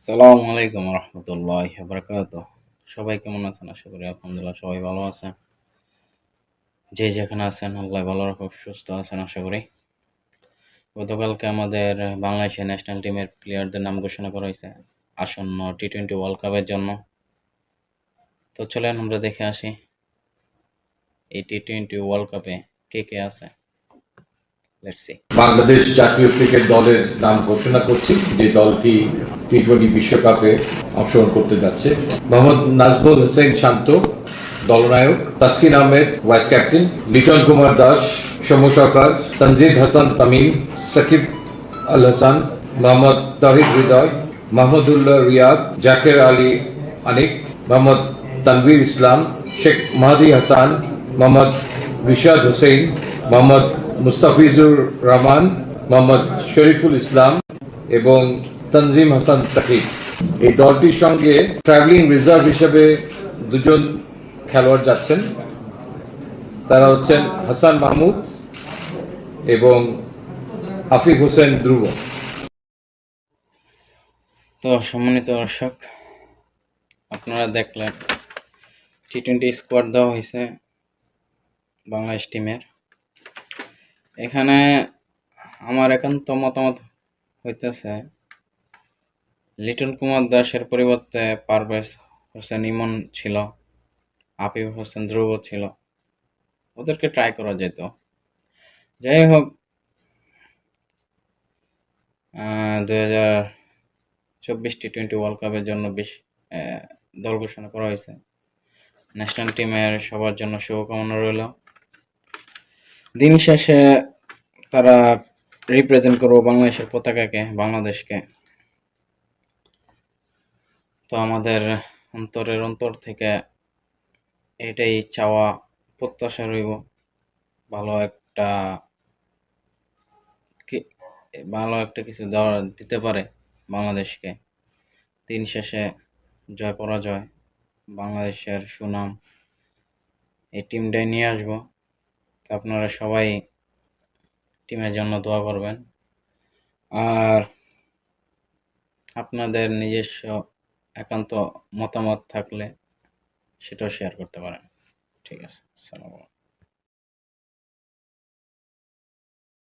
সালামু আলাইকুম রহমতুল্লাহ বারকাত। সবাই কেমন আছেন? আশা করি আলহামদুলিল্লাহ সবাই ভালো আছেন। যে যেখানে আছেন আল্লাহ ভালো রাখুক, সুস্থ আছেন আশা করি। গতকালকে আমাদের বাংলাদেশের ন্যাশনাল টিমের প্লেয়ারদের নাম ঘোষণা করা হয়েছে আসন্ন টি-20 ওয়ার্ল্ড কাপের জন্য। তো চলেন আমরা দেখে আসি এই টি-20 ওয়ার্ল্ড কাপে কে কে আছে। Let's see. বাংলাদেশ জাতীয় ক্রিকেট দলের নাম ঘোষণা করছি, যে দলটি টি-20 বিশ্বকাপে অংশগ্রহণ করতে যাচ্ছে। মোহাম্মদ নাজমুল হোসেন শান্ত, দলনায়ক; তাসকিন আহমেদ, ভাইস ক্যাপ্টেন; লিটন কুমার দাস, সৌম্য সরকার; তানজিদ হাসান তামিম, সাকিব আল হাসান, মোহাম্মদ তাহিদ হৃদয়, মাহমুদুল্লাহ রিয়াদ, জাকের আলী আনিক, মোহাম্মদ তানভীর ইসলাম, শেখ মাহাদি হাসান, মোহাম্মদ রিশাদ হোসেন, মোহাম্মদ মুস্তাফিজুর রহমান, মোহাম্মদ শরীফুল ইসলাম এবং তানজিম হাসান সাকিব। এই দলটির সঙ্গে ট্রাভেলিং রিজার্ভ হিসেবে দুজন খেলোয়াড় যাচ্ছেন। তারা হচ্ছেন হাসান মাহমুদ এবং আফিফ হোসেন ধ্রুব। তো সম্মানিত দর্শক, আপনারা দেখলেন টি-20 স্কোয়াড দেওয়া হয়েছে বাংলাদেশ টিমের। এখানে আমার একান্ত মতামত হইতেছে লিটন কুমার দাসের পরিবর্তে পারভেজ হোসেন ইমন ছিল, আফিফ হোসেন ধ্রুব ছিল, ওদেরকে ট্রাই করা যেত। যাই হোক, 2024 টি-20 ওয়ার্ল্ড কাপের জন্য দল ঘোষণা করা হয়েছে। ন্যাশনাল টিমের সবার জন্য শুভকামনা রইল। দিন শেষে তারা রিপ্রেজেন্ট করবো বাংলাদেশের পতাকাকে, বাংলাদেশকে। তো আমাদের অন্তরের অন্তর থেকে এটাই চাওয়া, প্রত্যাশা রইব ভালো একটা কিছু দিতে পারে বাংলাদেশকে। দিন শেষে জয় পরাজয়, বাংলাদেশের সুনাম এই টিমটাই নিয়ে আসবো। তো আপনারা সবাই টিমের জন্য দোয়া করবেন, আর আপনাদের নিজস্ব একান্ত মতামত থাকলে সেটাও শেয়ার করতে পারেন। ঠিক আছে, আসসালামু আলাইকুম।